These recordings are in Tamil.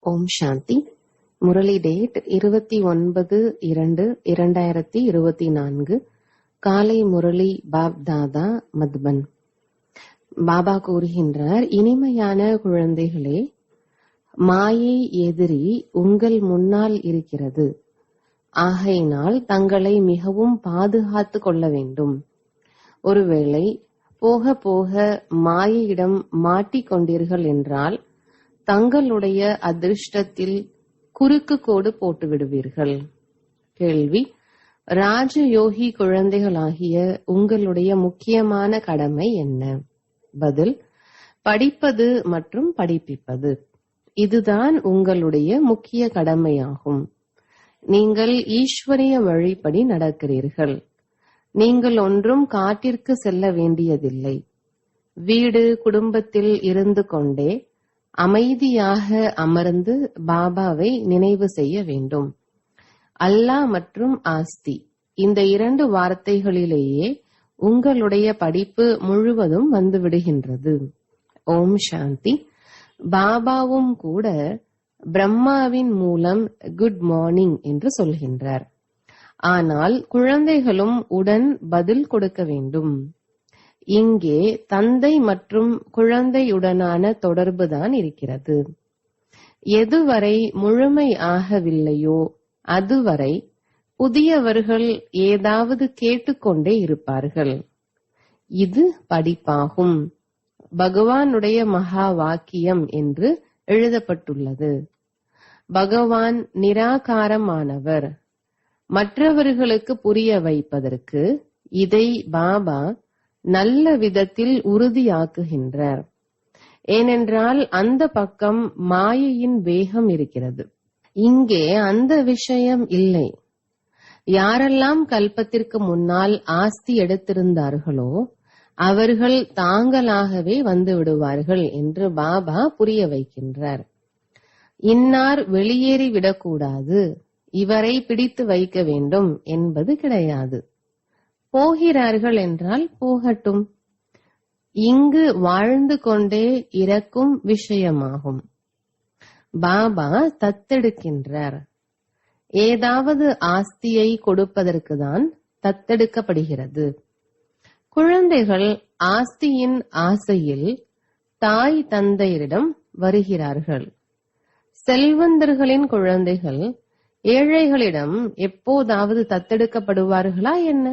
ஓம் சாந்தி. முரளி டேட் 29/2/2024. காலை முரளி பாப் தாதா மத்பன். பாபா கூறுகின்றார், இனிமையான குழந்தைகளே, மாயை எதிரி உங்கள் முன்னால் இருக்கிறது. ஆகையினால் தங்களை மிகவும் பாதுகாத்து கொள்ள வேண்டும். ஒருவேளை போக போக மாயையிடம் மாட்டிக்கொண்டீர்கள் என்றால் தங்களுடைய அதிர்ஷ்டத்தில் குறுக்கு கோடு போட்டு விடுவீர்கள். கேள்வி: ராஜயோகி குழந்தைகளாகிய உங்களுடைய முக்கியமான கடமை என்ன? பதில்: படிப்பது மற்றும் படிப்பிப்பது. இதுதான் உங்களுடைய முக்கிய கடமையாகும். நீங்கள் ஈஸ்வரிய வழிப்படி நடக்கிறீர்கள். நீங்கள் ஒன்றும் காட்டிற்கு செல்ல வேண்டியதில்லை. வீடு குடும்பத்தில் இருந்து கொண்டே அமைதியாக அமர்ந்து பாபாவை நினைவு செய்ய வேண்டும். அல்லாஹ் மற்றும் ஆஸ்தி, இந்த 2 வார்த்தைகளிலேயே உங்களுடைய படிப்பு முழுவதும் வந்து விடுகின்றது. ஓம் சாந்தி. பாபாவும் கூட பிரம்மாவின் மூலம் குட் மார்னிங் என்று சொல்கின்றார். ஆனால் குழந்தைகளும் உடன் பதில் கொடுக்க வேண்டும். இங்கே தந்தை மற்றும் குழந்தையுடனான தொடர்புதான் இருக்கிறது. எதுவரை முழுமை ஆகவில்லையோ அதுவரை புதியவர்கள் ஏதாவது கேட்டுக்கொண்டே இருப்பார்கள். இது படிப்பாகும். பகவானுடைய மகா வாக்கியம் என்று எழுதப்பட்டுள்ளது. பகவான் நிராகாரமானவர். மற்றவர்களுக்கு புரிய வைப்பதற்கு இதை பாபா நல்ல விதத்தில் உறுதியாக்குகின்றார். ஏனென்றால் அந்த பக்கம் மாயையின் வேகம் இருக்கிறது. இங்கே அந்த விஷயம் இல்லை. யாரெல்லாம் கல்பத்திற்கு முன்னால் ஆஸ்தி எடுத்திருந்தார்களோ அவர்கள் தாங்களாகவே வந்து விடுவார்கள் என்று பாபா புரிய வைக்கின்றார். இன்னார் வெளியேறிவிடக்கூடாது, இவரை பிடித்து வைக்க வேண்டும் என்பது கிடையாது. போகிறார்கள் என்றால் போகட்டும். இங்கு வாழ்ந்து கொண்டே இறக்கும் விஷயமாகும். பாபா தத்தெடுக்கின்றார். ஏதாவது ஆஸ்தியை கொடுப்பதற்குதான் தத்தெடுக்கப்படுகிறது. குழந்தைகள் ஆஸ்தியின் ஆசையில் தாய் தந்தையரிடம் வருகிறார்கள். செல்வந்தர்களின் குழந்தைகள் ஏழைகளிடம் எப்போதாவது தத்தெடுக்கப்படுவார்களா என்ன?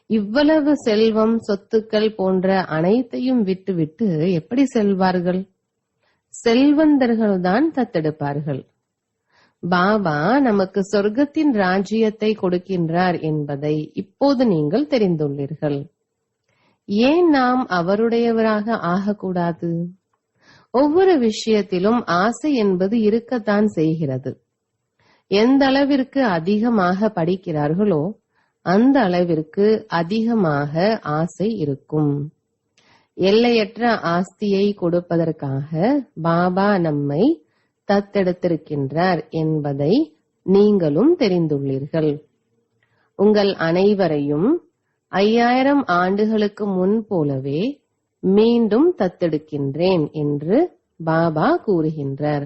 இவ்வளவு செல்வம், சொத்துக்கள் போன்ற அனைத்தையும் விட்டுவிட்டு எப்படி செல்வார்கள்? செல்வந்தர்கள்தான் தத்தெடுப்பார்கள். பாபா நமக்கு சொர்க்கத்தின் ராஜ்யத்தை கொடுக்கின்றார் என்பதை இப்போது நீங்கள் தெரிந்துள்ளீர்கள். ஏன் நாம் அவருடையவராக ஆகக்கூடாது? ஒவ்வொரு விஷயத்திலும் ஆசை என்பது இருக்கத்தான் செய்கிறது. எந்த அளவிற்கு அதிகமாக படிக்கிறார்களோ அந்த அளவிற்கு அதிகமாக ஆசை இருக்கும். எல்லையற்ற ஆஸ்தியை கொடுப்பதற்காக பாபா நம்மை தத்தெடுத்திருக்கின்றார் என்பதை நீங்களும் தெரிந்துள்ளீர்கள். உங்கள் அனைவரையும் 5000 ஆண்டுகளுக்கு முன் போலவே மீண்டும் தத்தெடுக்கின்றேன் என்று பாபா கூறுகின்றார்.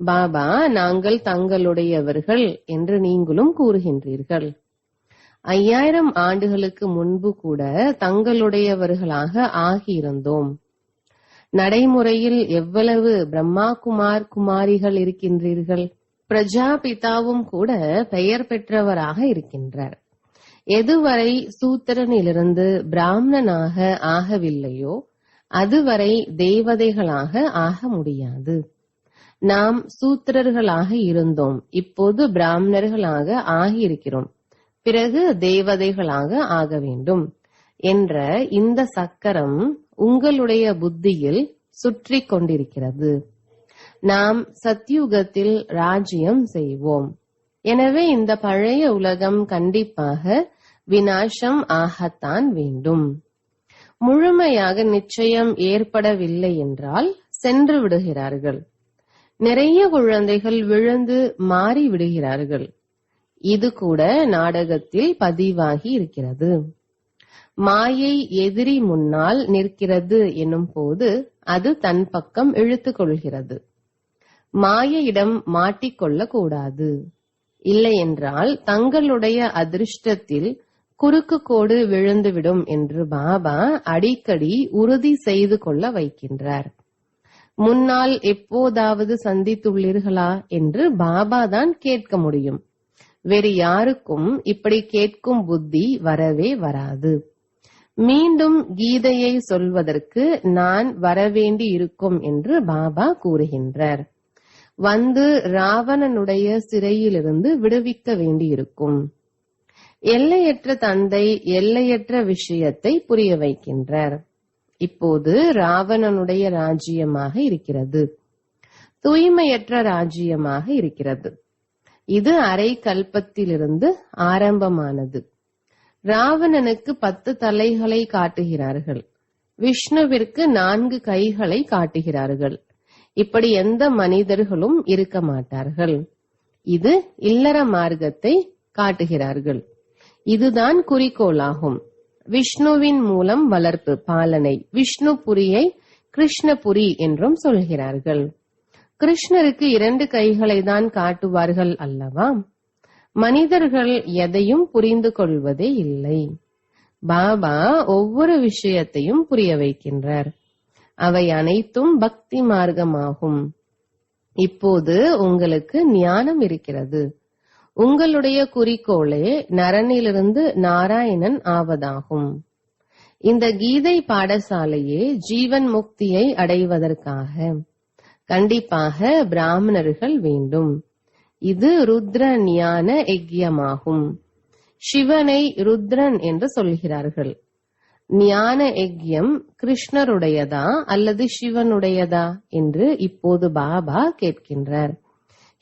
பாபா, நாங்கள் தங்களுடையவர்கள் என்று நீங்களும் கூறுகின்றீர்கள். 5000 ஆண்டுகளுக்கு முன்பு கூட தங்களுடையவர்களாக ஆகியிருந்தோம். நடைமுறையில் எவ்வளவு பிரம்மா குமார் குமாரிகள் இருக்கின்றீர்கள். பிரஜாபிதாவும் கூட பெயர் பெற்றவராக இருக்கின்றார். எதுவரை சூத்திரனிலிருந்து பிராமணனாக ஆகவில்லையோ அதுவரை தேவதைகளாக ஆக முடியாது. நாம் சூத்திரர்களாக இருந்தோம், இப்போது பிராமணர்களாக ஆகியிருக்கிறோம், பிறகு தேவதைகளாக ஆக வேண்டும் என்ற இந்த சக்கரம் உங்களுடைய புத்தியில் சுற்றி கொண்டிருக்கிறது. நாம் சத்யுகத்தில் ராஜ்யம் செய்வோம். எனவே இந்த பழைய உலகம் கண்டிப்பாக விநாசம் ஆகத்தான் வேண்டும். முழுமையாக நிச்சயம் ஏற்படவில்லை என்றால் சென்று விடுகிறார்கள். நிறைய குழந்தைகள் விழுந்து மாறி விடுகிறார்கள். இது கூட நாடகத்தில் பதிவாகி இருக்கிறது. மாயை எதிரி முன்னால் நிற்கிறது எனும் போது அது தன் பக்கம் இழுத்துக் கொள்கிறது. மாயையிடம் மாட்டிக்கொள்ளக் கூடாது. இல்லையென்றால் தங்களுடைய அதிர்ஷ்டத்தில் குறுக்கு கோடு விழுந்துவிடும் என்று பாபா அடிக்கடி உறுதி செய்து கொள்ள வைக்கின்றார். முன்னால் எப்போதாவது சந்தித்துள்ளீர்களா என்று பாபா தான் கேட்க முடியும். வேறு யாருக்கும் இப்படி கேட்கும் புத்தி வரவே வராது. மீண்டும் கீதையை சொல்வதற்கு நான் வரவேண்டி இருக்கும் என்று பாபா கூறுகின்றார். வந்து ராவணனுடைய சிறையிலிருந்து விடுவிக்க வேண்டியிருக்கும். எல்லையற்ற தந்தை எல்லையற்ற விஷயத்தை புரிய வைக்கின்றார். இப்போது ராவணனுடைய ராஜ்யமாக இருக்கிறது, தூய்மையற்ற ராஜ்யமாக இருக்கிறது. இது அரை கல்பத்திலிருந்து ஆரம்பமானது. ராவணனுக்கு 10 தலைகளை காட்டுகிறார்கள், விஷ்ணுவிற்கு 4 கைகளை காட்டுகிறார்கள். இப்படி எந்த மனிதர்களும் இருக்க மாட்டார்கள். இது இல்லற மார்க்கத்தை காட்டுகிறார்கள். இதுதான் குறிக்கோளாகும். விஷ்ணுவின் மூலம் வளர்ப்பு பாலனை விஷ்ணுபுரியை கிருஷ்ணபுரி என்றும் சொல்கிறார்கள். கிருஷ்ணருக்கு 2 கைகளை தான் காட்டுவார்கள் அல்லவா? மனிதர்கள் எதையும் புரிந்து கொள்வதே இல்லை. பாபா ஒவ்வொரு விஷயத்தையும் புரிய வைக்கின்றார். அவை அனைத்தும் பக்தி மார்க்கமாகும். இப்போது உங்களுக்கு ஞானம் இருக்கிறது. உங்களுடைய குறிக்கோளே நரனிலிருந்து நாராயணன் ஆவதாகும். இந்த கீதை பாடசாலையே ஜீவன் முக்தியை அடைவதற்காக. கண்டிப்பாக பிராமணர்கள் வேண்டும். இது ருத்ர ஞான யஜ்யமாகும். சிவனை ருத்ரன் என்று சொல்கிறார்கள். ஞான யஜ்யம் கிருஷ்ணருடையதா அல்லது சிவனுடையதா என்று இப்போது பாபா கேட்கின்றார்.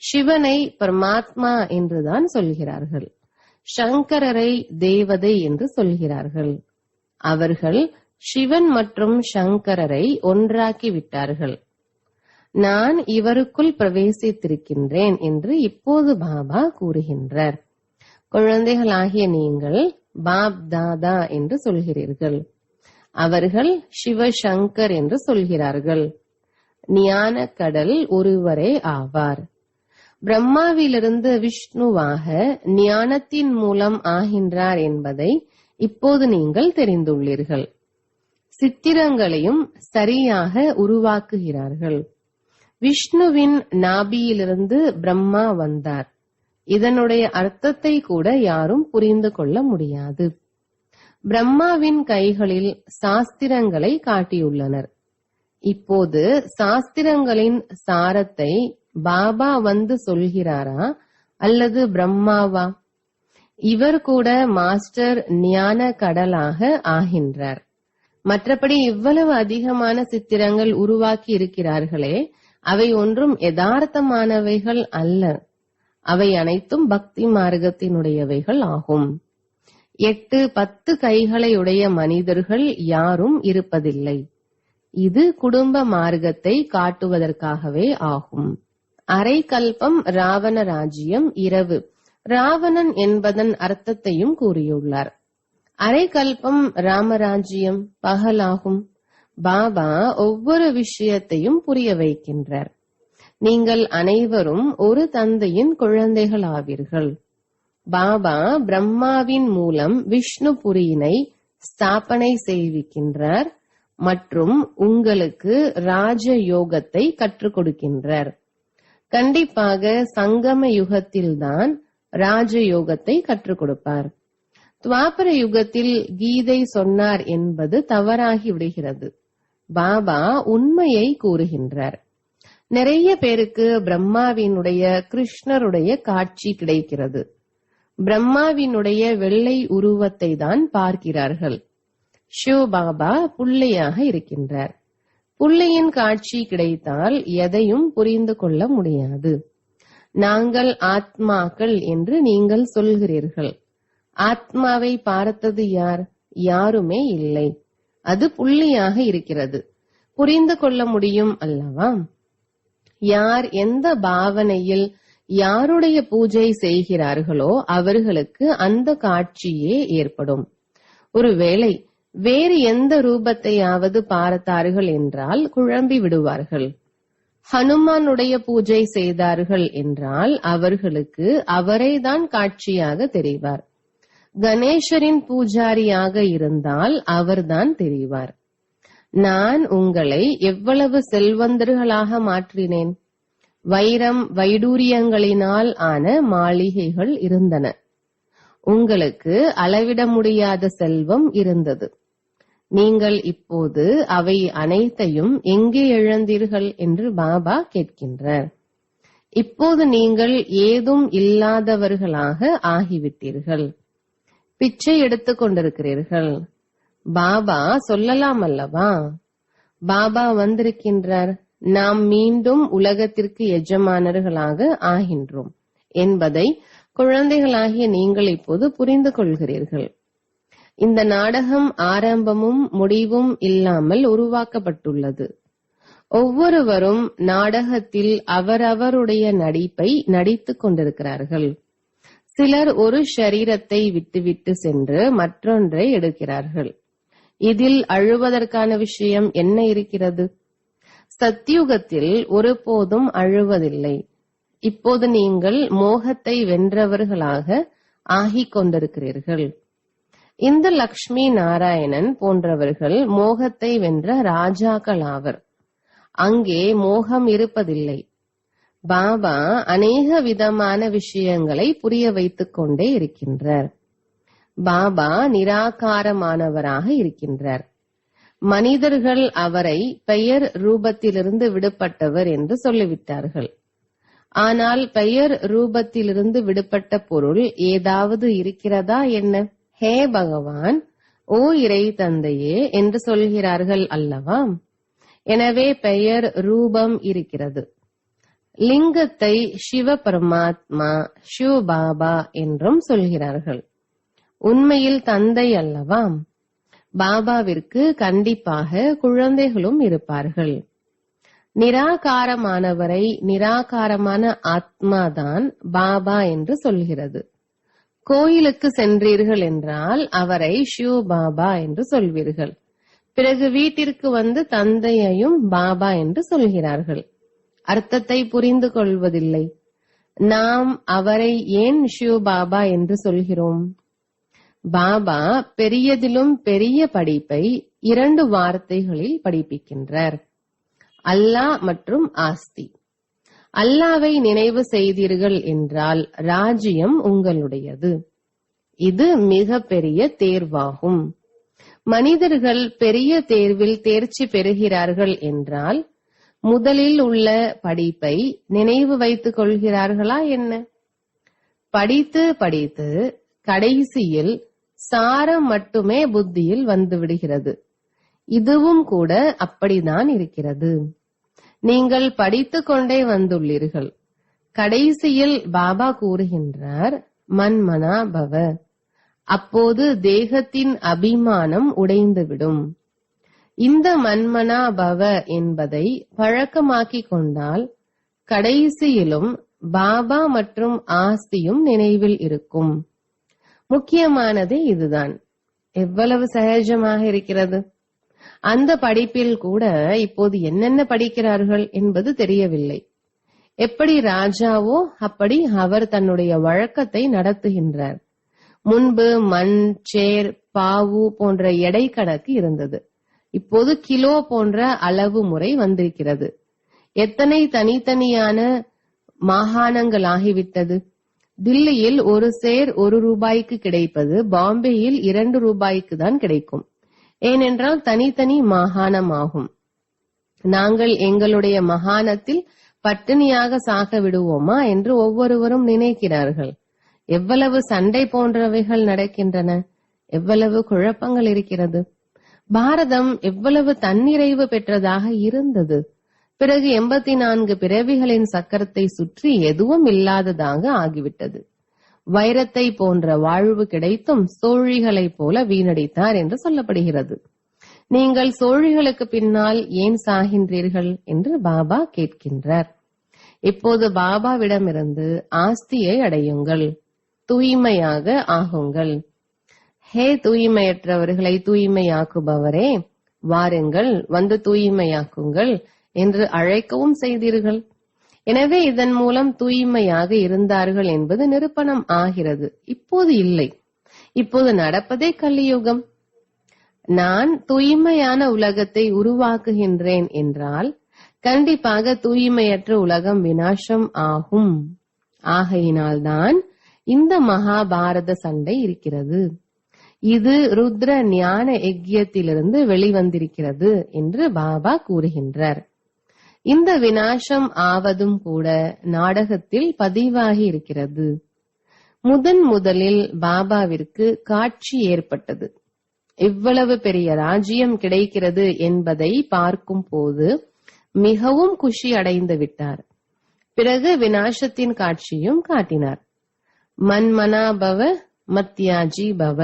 சிவனை பரமாத்மா என்றுதான் சொல்கிறார்கள். சங்கரரை தேவதை என்று சொல்கிறார்கள். அவர்கள் சிவன் மற்றும் சங்கரரை ஒன்றாக்கி விட்டார்கள். நான் இவருக்குள் பிரவேசித்திருக்கின்றேன் என்று இப்போது பாபா கூறுகின்றார். குழந்தைகளாகிய நீங்கள் பாப் தாதா என்று சொல்கிறீர்கள். அவர்கள் சிவசங்கர் என்று சொல்கிறார்கள். ஞான கடல் ஒருவரே ஆவார். பிரம்மாவிலிருந்து விஷ்ணுவாக ஞானத்தின் மூலம் ஆகின்றார் என்பதை இப்போது நீங்கள் தெரிந்துள்ளீர்கள். சித்திரங்களையும் சரியாக உருவாக்குகிறார்கள். விஷ்ணுவின் நாபியிலிருந்து பிரம்மா வந்தார். இதனுடைய அர்த்தத்தை கூட யாரும் புரிந்து கொள்ள முடியாது. பிரம்மாவின் கைகளில் சாஸ்திரங்களை காட்டியுள்ளனர். இப்போது சாஸ்திரங்களின் சாரத்தை பாபா வந்து சொல்கிறாரா அல்லது பிரம்மாவா? இவர் கூட மாஸ்டர் ஞான கடலாக ஆகின்றார். மற்றபடி இவ்வளவு அதிகமான சித்திரங்கள் உருவாக்கி இருக்கிறார்களே, அவை ஒன்றும் யதார்த்தமானவைகள் அல்ல. அவை அனைத்தும் பக்தி மார்க்கத்தினுடையவைகள் ஆகும். 8-10 கைகளையுடைய மனிதர்கள் யாரும் இருப்பதில்லை. இது குடும்ப மார்க்கத்தை காட்டுவதற்காகவே ஆகும். அரை கல்பம் ராவண ராஜ்யம் இரவு. ராவணன் என்பதன் அர்த்தத்தையும் கூறியுள்ளார். அரை கல்பம் ராமராஜ்யம் பகலாகும். பாபா ஒவ்வொரு விஷயத்தையும் புரிய வைக்கின்றார். நீங்கள் அனைவரும் ஒரு தந்தையின் குழந்தைகளாவீர்கள். பாபா பிரம்மாவின் மூலம் விஷ்ணுபுரியினை ஸ்தாபனை செய்விக்கின்றார் மற்றும் உங்களுக்கு ராஜ யோகத்தை கற்றுக் கொடுக்கின்றார். கண்டிப்பாக சங்கம யுகத்தில்தான் ராஜயோகத்தை கற்றுக் கொடுப்பார். துவாபர யுகத்தில் கீதை சொன்னார் என்பது தவறாகி விடுகிறது. பாபா உண்மையை கூறுகின்றார். நிறைய பேருக்கு பிரம்மாவினுடைய கிருஷ்ணருடைய காட்சி கிடைக்கிறது. பிரம்மாவினுடைய வெள்ளை உருவத்தை தான் பார்க்கிறார்கள். சிவபாபா புள்ளையாக இருக்கின்றார். புள்ளையின் காட்சி கிடைத்தால் எதையும் புரிந்து கொள்ள முடியாது. நாங்கள் ஆத்மாக்கள் என்று நீங்கள் சொல்கிறீர்கள். ஆத்மாவை பார்த்தது யார்? யாருமே இல்லை. அது புள்ளியாக இருக்கிறது. புரிந்து கொள்ள முடியும் அல்லவா? யார் எந்த பாவனையில் யாருடைய பூஜை செய்கிறார்களோ அவர்களுக்கு அந்த காட்சியே ஏற்படும். ஒருவேளை வேறு எந்த ரூபத்தையாவது பார்த்தார்கள் என்றால் குழம்பி விடுவார்கள். ஹனுமானுடைய பூஜை செய்தார்கள் என்றால் அவர்களுக்கு அவரைதான் காட்சியாக தெரிவார். கணேசரின் பூஜாரியாக இருந்தால் அவர்தான் தெரிவார். நான் உங்களை எவ்வளவு செல்வந்தர்களாக மாற்றினேன். வைரம் வைடூரியங்களினால் ஆன மாளிகைகள் இருந்தன. உங்களுக்கு அளவிட முடியாத செல்வம் இருந்தது. நீங்கள் இப்போது அவை அனைத்தையும் எங்கே இழந்தீர்கள் என்று பாபா கேட்கின்றார். இப்போது நீங்கள் ஏதும் இல்லாதவர்களாக ஆகிவிட்டீர்கள். பிச்சை எடுத்துக் கொண்டிருக்கிறீர்கள். பாபா சொல்லலாம் அல்லவா, பாபா வந்திருக்கின்றார், நாம் மீண்டும் உலகத்திற்கு எஜமானர்களாக ஆகின்றோம் என்பதை குழந்தைகளாகிய நீங்கள் இப்போது புரிந்து கொள்கிறீர்கள். இந்த நாடகம் ஆரம்பமும் முடிவும் இல்லாமல் உருவாக்கப்பட்டுள்ளது. ஒவ்வொருவரும் நாடகத்தில் அவரவருடைய நடிப்பை நடித்துக் கொண்டிருக்கிறார்கள். சிலர் ஒரு ஷரீரத்தை விட்டுவிட்டு சென்று மற்றொன்றை எடுக்கிறார்கள். இதில் அழுவதற்கான விஷயம் என்ன இருக்கிறது? சத்யுகத்தில் ஒருபோதும் அழுவதில்லை. இப்போது நீங்கள் மோகத்தை வென்றவர்களாக ஆகிக் கொண்டிருக்கிறீர்கள். இந்த லக்ஷ்மி நாராயணன் போன்றவர்கள் மோகத்தை வென்ற ராஜாக்கள் ஆவர். அங்கே மோகம் இருப்பதில்லை. பாபா அநேக விதமான விஷயங்களை புரிய வைத்துக் கொண்டே இருக்கின்றார். பாபா நிராகாரமானவராக இருக்கின்றார். மனிதர்கள் அவரை பெயர் ரூபத்திலிருந்து விடுபட்டவர் என்று சொல்லிவிட்டார்கள். ஆனால் பெயர் ரூபத்திலிருந்து விடுபட்ட பொருள் ஏதாவது இருக்கிறதா என்ன? ஹே பகவான், ஓ இறை தந்தையே என்று சொல்கிறார்கள் அல்லவா? எனவே பெயர் ரூபம் இருக்கிறது. லிங்கத்தை சிவ பரமாத்மா சிவ பாபா என்றும் சொல்கிறார்கள். உண்மையில் தந்தை அல்லவா? பாபாவிற்கு கண்டிப்பாக குழந்தைகளும் இருப்பார்கள். நிராகாரமானவரை நிராகாரமான ஆத்மாதான் பாபா என்று சொல்கிறது. கோயிலுக்கு சென்றீர்கள் என்றால் அவரை சிவ பாபா என்று சொல்வீர்கள். பிறகு வீட்டிற்கு வந்து தந்தையையும் பாபா என்று சொல்கிறார்கள். அர்த்தத்தை புரிந்து கொள்வதில்லை. நாம் அவரை ஏன் சிவ பாபா என்று சொல்கிறோம்? பாபா பெரியதிலும் பெரிய படிப்பை 2 வார்த்தைகளில் படிப்பிக்கின்றார். அல்லாஹ் மற்றும் ஆஸ்தி. அல்லாவை நினைவு செய்தீர்கள் என்றால் ராஜ்யம் உங்களுடையது. இது மிக பெரிய தேர்வாகும். மனிதர்கள் பெரிய தேர்வில் தேர்ச்சி பெறுகிறார்கள் என்றால் முதலில் உள்ள படிப்பை நினைவு வைத்துக் கொள்கிறார்களா என்ன? படித்து படித்து கடைசியில் சாரம் மட்டுமே புத்தியில் வந்துவிடுகிறது. இதுவும் கூட அப்படிதான் இருக்கிறது. நீங்கள் படித்துக் கொண்டே வந்துள்ளீர்கள். கடைசியில் பாபா கூறுகின்றார், மன்மனா பவ. அப்போது தேகத்தின் அபிமானம் உடைந்துவிடும். இந்த மன்மனா பவ என்பதை பழக்கமாக்கிக் கொண்டால் கடைசியிலும் பாபா மற்றும் ஆஸ்தியும் நினைவில் இருக்கும். முக்கியமானதே இதுதான். எவ்வளவு சகஜமாக இருக்கிறது. அந்த படிப்பில் கூட இப்போது என்னென்ன படிக்கிறார்கள் என்பது தெரியவில்லை. எப்படி ராஜாவோ அப்படி அவர் தன்னுடைய வழக்கத்தை நடத்துகின்றார். முன்பு மண், சேர், பாவு போன்ற எடை கணக்கு இருந்தது. இப்போது கிலோ போன்ற அளவு முறை வந்திருக்கிறது. எத்தனை தனித்தனியான மாகாணங்கள் ஆகிவிட்டது. தில்லியில் ஒரு சேர் 1 ரூபாய்க்கு கிடைப்பது பாம்பேயில் 2 ரூபாய்க்கு தான் கிடைக்கும். ஏனென்றால் தனித்தனி மாகாணம் ஆகும். நாங்கள் எங்களுடைய மாகாணத்தில் பட்டினியாக சாக விடுவோமா என்று ஒவ்வொருவரும் நினைக்கிறார்கள். எவ்வளவு சண்டை போன்றவைகள் நடக்கின்றன, எவ்வளவு குழப்பங்கள் இருக்கிறது. பாரதம் எவ்வளவு தன்னிறைவு பெற்றதாக இருந்தது. பிறகு 84 பிறவிகளின் சக்கரத்தை சுற்றி எதுவும் இல்லாததாக ஆகிவிட்டது. வைரத்தை போன்ற வாழ்வு கிடைத்தும் சோழிகளைப் போல வீணடித்தார் என்று சொல்லப்படுகிறது. நீங்கள் சோழிகளுக்கு பின்னால் ஏன் சாகின்றீர்கள் என்று பாபா கேட்கின்றார். இப்போது பாபாவிடமிருந்து ஆஸ்தியை அடையுங்கள், தூய்மையாக ஆகுங்கள். ஹே தூய்மையற்றவர்களை தூய்மையாக்குபவரே, வாருங்கள், வந்து தூய்மையாக்குங்கள் என்று அழைக்கவும் செய்தீர்கள். எனவே இதன் மூலம் தூய்மையாக இருந்தார்கள் என்பது நிரூபணம் ஆகிறது. இப்போது இல்லை. இப்போது நடப்பதே கலியுகம். நான் தூய்மையான உலகத்தை உருவாக்குகின்றேன் என்றால் கண்டிப்பாக தூய்மையற்ற உலகம் விநாசம் ஆகும். ஆகையினால்தான் இந்த மகாபாரத சண்டை இருக்கிறது. இது ருத்ர ஞான யஜ்யத்திலிருந்து வெளிவந்திருக்கிறது என்று பாபா கூறுகின்றார். இந்த விநாசம் ஆவதும் கூட நாடகத்தில் பதிவாகி இருக்கிறது. முதலில் பாபாவிற்கு காட்சி ஏற்பட்டது. இவ்வளவு பெரிய ராஜ்யம் கிடைக்கிறது என்பதை பார்க்கும் போது மிகவும் குஷி அடைந்து விட்டார். பிறகு விநாசத்தின் காட்சியும் காட்டினார். மன்மனா பவ மத்யாஜி பவ.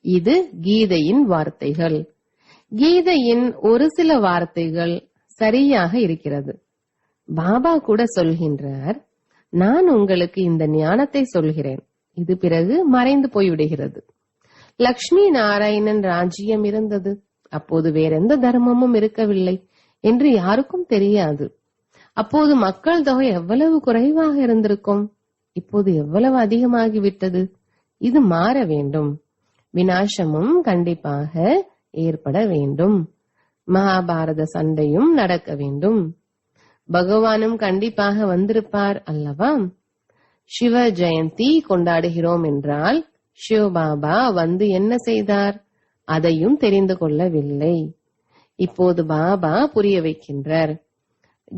இது கீதையின் வார்த்தைகள். கீதையின் ஒரு சில வார்த்தைகள் சரியாக இருக்கிறது. பாபா கூட சொல்கின்றார், நான் உங்களுக்கு இந்த ஞானத்தை சொல்கிறேன், இது பிறகு மறைந்து போய்விடுகிறது. லக்ஷ்மி நாராயணன் ராஜ்யம் இருந்தது. அப்போது வேறெந்த தர்மமும் இருக்கவில்லை என்று யாருக்கும் தெரியாது. அப்போது மக்கள் தொகை எவ்வளவு குறைவாக இருந்திருக்கும், இப்போது எவ்வளவு அதிகமாகிவிட்டது. இது மாற வேண்டும். விநாசமும் கண்டிப்பாக ஏற்பட வேண்டும். மகாபாரத சண்டையும் நடக்க வேண்டும். பகவானும் கண்டிப்பாக வந்திருப்பார் அல்லவா? சிவ ஜெயந்தி கொண்டாடுகிறோம் என்றால் சிவபாபா வந்து என்ன செய்தார் அதையும் தெரிந்து கொள்ளவில்லை. இப்போது பாபா புரிய வைக்கின்றார்.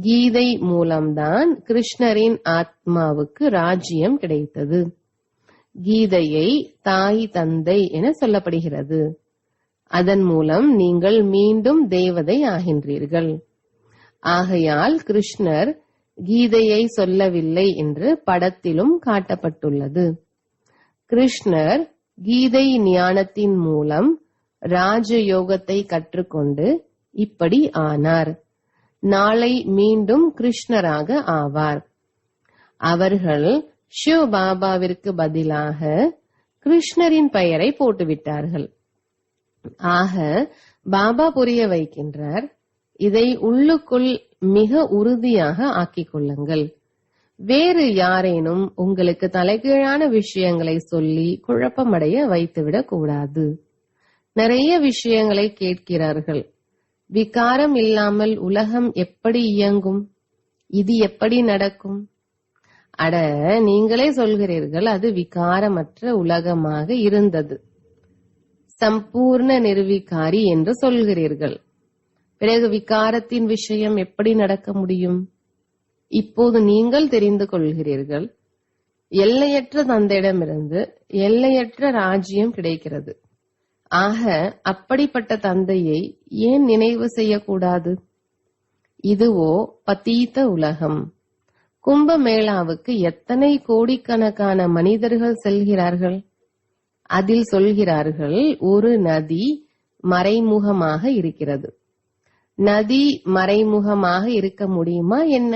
கீதை மூலம்தான் கிருஷ்ணரின் ஆத்மாவுக்கு ராஜ்யம் கிடைத்தது. கீதையை தாய் தந்தை என சொல்லப்படுகிறது. அதன் மூலம் நீங்கள் மீண்டும் தேவதை ஆகின்றீர்கள். ஆகையால் கிருஷ்ணர் கீதையை சொல்லவில்லை என்று படத்திலும் காட்டப்பட்டுள்ளது. கிருஷ்ணர் கீதை ஞானத்தின் மூலம் ராஜயோகத்தை கற்றுக்கொண்டு இப்படி ஆனார். நாளை மீண்டும் கிருஷ்ணராக ஆவார். அவர்கள் சிவபாபாவிற்கு பதிலாக கிருஷ்ணரின் பெயரை போட்டுவிட்டார்கள். ஆக பாபா புரிய வைக்கின்றார், இதை உள்ளுக்குள் மிக உறுதியாக ஆக்கிக் கொள்ளுங்கள். வேறு யாரேனும் உங்களுக்கு தலைகீழான விஷயங்களை சொல்லி குழப்பமடைய வைத்துவிடக் கூடாது. நிறைய விஷயங்களை கேட்கிறார்கள். விகாரம் இல்லாமல் உலகம் எப்படி இயங்கும்? இது எப்படி நடக்கும்? அட, நீங்களே சொல்கிறீர்கள் அது விகாரமற்ற உலகமாக இருந்தது, சம்பூர்ண நிர்விகாரி என்று சொல்கிறீர்கள். பிறகு விகாரத்தின் விஷயம் எப்படி நடக்க முடியும்? இப்போது நீங்கள் தெரிந்து கொள்கிறீர்கள், எல்லையற்ற தந்தையிடமிருந்து எல்லையற்ற ராஜ்யம் கிடைக்கிறது. ஆக அப்படிப்பட்ட தந்தையை ஏன் நினைவு செய்யக்கூடாது? இதுவோ பதீத உலகம். கும்பமேளாவுக்கு எத்தனை கோடிக்கணக்கான மனிதர்கள் செல்கிறார்கள். அதில் சொல்கிறார்கள், ஒரு நதி மறைமுகமாக இருக்கிறது. நதி மறைமுகமாக இருக்க முடியுமா என்ன?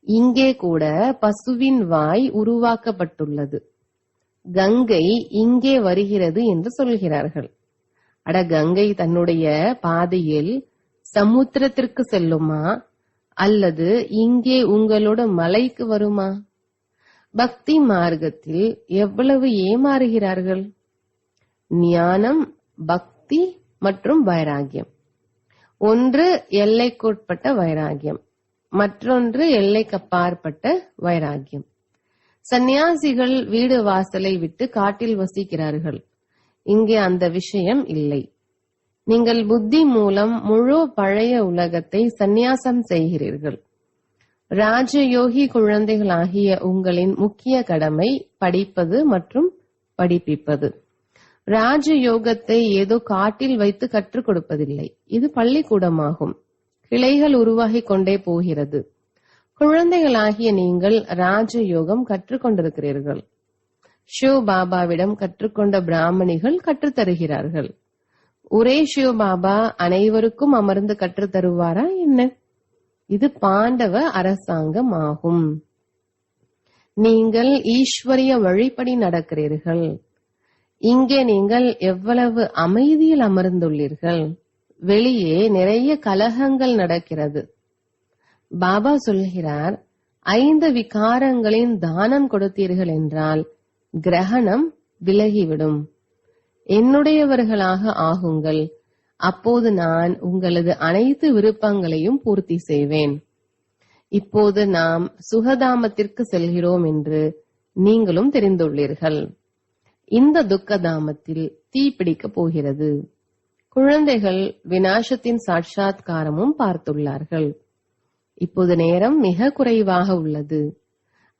இங்கே கூட பசுவின் வாய் உருவாக்கப்பட்டுள்ளது. கங்கை இங்கே வருகிறது என்று சொல்கிறார்கள். அட, கங்கை தன்னுடைய பாதையில் சமுத்திரத்திற்கு செல்லுமா அல்லது இங்கே உங்களோட மலைக்கு வருமா? பக்தி மார்க்கத்தில் எவ்வளவு ஏமாறுகிறார்கள். ஞானம், பக்தி மற்றும் வைராகியம். ஒன்று எல்லைக்குட்பட்ட வைராகியம், மற்றொன்று எல்லைக்கப்பாற்பட்ட வைராகியம். சந்நியாசிகள் வீடு வாசலை விட்டு காட்டில் வசிக்கிறார்கள். இங்கே அந்த விஷயம் இல்லை. நீங்கள் புத்தி மூலம் முழு பழைய உலகத்தை சந்நியாசம் செய்கிறீர்கள். ராஜயோகி குழந்தைகளாகிய உங்களின் முக்கிய கடமை படிப்பது மற்றும் படிப்பிப்பது. ராஜயோகத்தை ஏதோ காட்டில் வைத்து கற்றுக் கொடுப்பதில்லை. இது பள்ளிக்கூடமாகும். கிளைகள் உருவாகிக் கொண்டே போகிறது. குழந்தைகளாகிய நீங்கள் ராஜயோகம் கற்றுக்கொண்டிருக்கிறீர்கள். சிவ பாபாவிடம் கற்றுக்கொண்ட பிராமணிகள் கற்றுத்தருகிறார்கள். ஒரே சிவ பாபா அனைவருக்கும் அமர்ந்து கற்றுத்தருவாரா என்ன? இது பாண்டவ அரசாங்கம் ஆகும். நீங்கள் ஈஸ்வரிய வழிப்படி நடக்கிறீர்கள். இங்கே நீங்கள் எவ்வளவு அமைதியில் அமர்ந்துள்ளீர்கள். வெளியே நிறைய கலகங்கள் நடக்கிறது. பாபா சொல்கிறார், 5 விகாரங்களின் தானம் கொடுத்தீர்கள் என்றால் கிரகணம் விலகிவிடும். என்னுடையவர்களாக ஆகுங்கள், அப்போது நான் உங்களது அனைத்து விருப்பங்களையும் பூர்த்தி செய்வேன். இப்போது நாம் சுகதாமத்திற்கு செல்கிறோம் என்று நீங்களும் தெரிந்துள்ளீர்கள். இந்த துக்கதாமத்தில் தீ பிடிக்கப் போகிறது. குழந்தைகள் விநாசத்தின் சாட்சாத்காரமும் பார்த்துள்ளார்கள். இப்போது நேரம் மிக குறைவாக உள்ளது.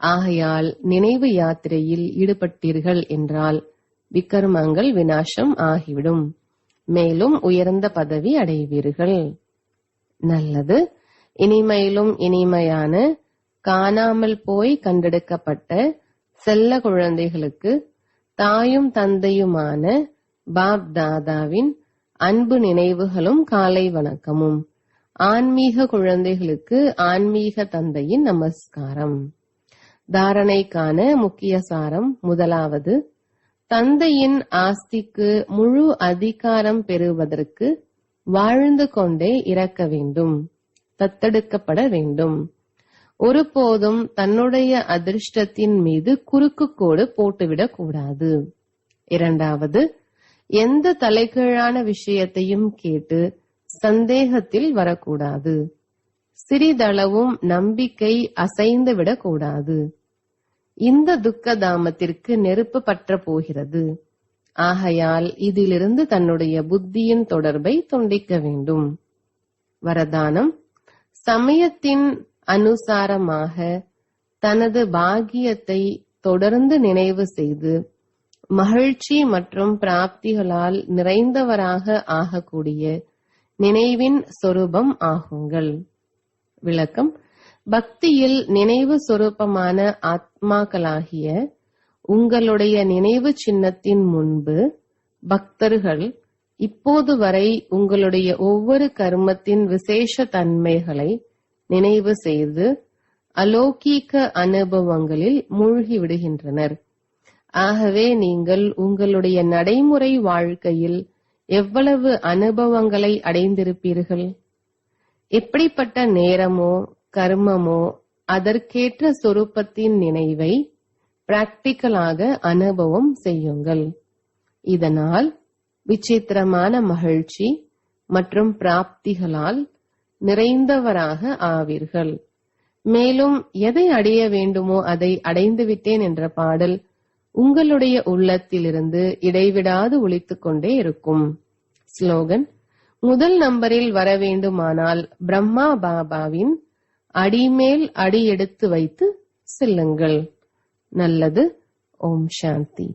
ஆகையால் நினைவு யாத்திரையில் ஈடுபட்டீர்கள் என்றால் விகர்மங்கள் விநாசம் ஆகிவிடும். மேலும் உயர்ந்த பதவி அடைவீர்கள். நல்லது. இனிமையிலும் இனிமையான காணாமல் போய் கண்டெடுக்கப்பட்ட செல்ல குழந்தைகளுக்கு தாயும் தந்தையுமான பாப் தாதாவின் அன்பு நினைவுகளும் காலை வணக்கமும். ஆன்மீக குழந்தைகளுக்கு ஆன்மீக தந்தையின் நமஸ்காரம். தாரணைக்கான முக்கிய சாரம். முதலாவது, தந்தையின் ஆஸ்திக்கு முழு அதிகாரம் பெறுவதற்கு வாழ்ந்து கொண்டே இறக்க வேண்டும், தத்தெடுக்கப்பட வேண்டும். ஒருபோதும் தன்னுடைய அதிர்ஷ்டத்தின் மீது குறுக்கு கோடு போட்டுவிடக் கூடாது. இரண்டாவது, எந்த தலைகீழான விஷயத்தையும் கேட்டு சந்தேகத்தில் வரக்கூடாது. சிறிதளவும் நம்பிக்கை அசைந்துவிடக் கூடாது. இந்த துக்கதாமத்திற்கு நெருப்பு பற்ற போகிறது. ஆகையால் இதிலிருந்து தன்னுடைய புத்தியின் தொடர்பை துண்டிக்க வேண்டும். வரதானம். சமயத்தின் அனுசாரமாக தனது பாக்கியத்தை தொடர்ந்து நினைவு செய்து மகிழ்ச்சி மற்றும் பிராப்திகளால் நிறைந்தவராக ஆகக்கூடிய நினைவின் சொரூபம் ஆகுங்கள். விளக்கம். பக்தியில் நினைவு சொரூபமான ஆத்மாக்களாகிய உங்களுடைய நினைவு சின்னத்தின் முன்பு பக்தர்கள் இப்போது வரை உங்களுடைய ஒவ்வொரு கர்மத்தின் விசேஷ தன்மைகளை நினைவு செய்து அலௌகீக அனுபவங்களில் மூழ்கி விடுகின்றனர். ஆகவே நீங்கள் உங்களுடைய நடைமுறை வாழ்க்கையில் எவ்வளவு அனுபவங்களை அடைந்திருப்பீர்கள்? எப்படிப்பட்ட நேரமோ கர்மமோ அதற்கேற்ற சொரூபத்தின் நினைவை பிராக்டிக்கலாக அனுபவம் செய்யுங்கள். இதனால் விசித்திரமான மகிழ்ச்சி மற்றும் பிராப்திகளால் நிறைந்தவராக ஆவீர்கள். மேலும் எதை அடைய வேண்டுமோ அதை அடைந்துவிட்டேன் என்ற பாடல் உங்களுடைய உள்ளத்திலிருந்து இடைவிடாது ஒலித்துக் கொண்டே இருக்கும். ஸ்லோகன். முதல் நம்பரில் வர வேண்டுமானால் பிரம்மா பாபாவின் அடிமேல் அடி எடுத்து வைத்து செல்லுங்கள். நல்லது. ஓம் சாந்தி.